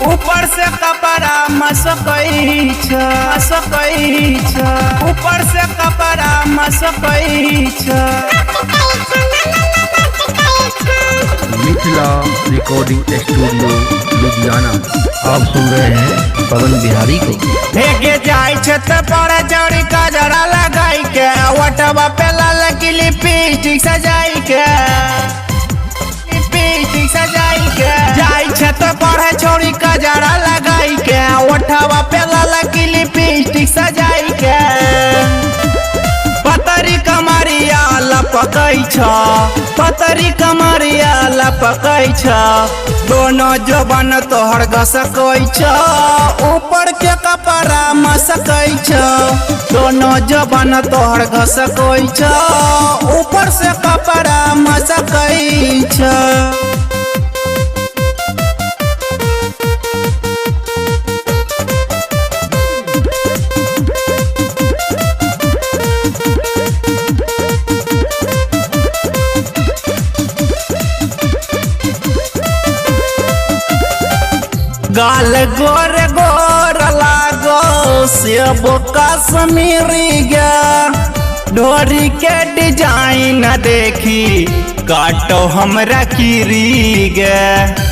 ऊपर से कपड़ा मसकई छ ऊपर से कपड़ा मसकई छ। Mithila recording studio Ludhiana. आप सुन रहे हैं पवन बिहारी को। भेगे जाय छत पर चौड़ी कजरा लगाई के वटवा पे लाल की लिपस्टिक सजाई के जाय छत पर चौड़ी कजरा लगाई के वटवा पे लाल की लिपस्टिक सजाई के पतरी कमरिया लपकई छ पतरी कमरिया लपकई छ दोनों जबन तोहर घसकई छ ऊपर के कपड़ा मसकई छ दोनों जबन तोहर घसकई छ ऊपर से कपड़ा मसकई छ। गाल गोर गोर लागो सेब कश्मीरी गे डोरी के डिजाइन देखी काटो हमरा कीरी गे।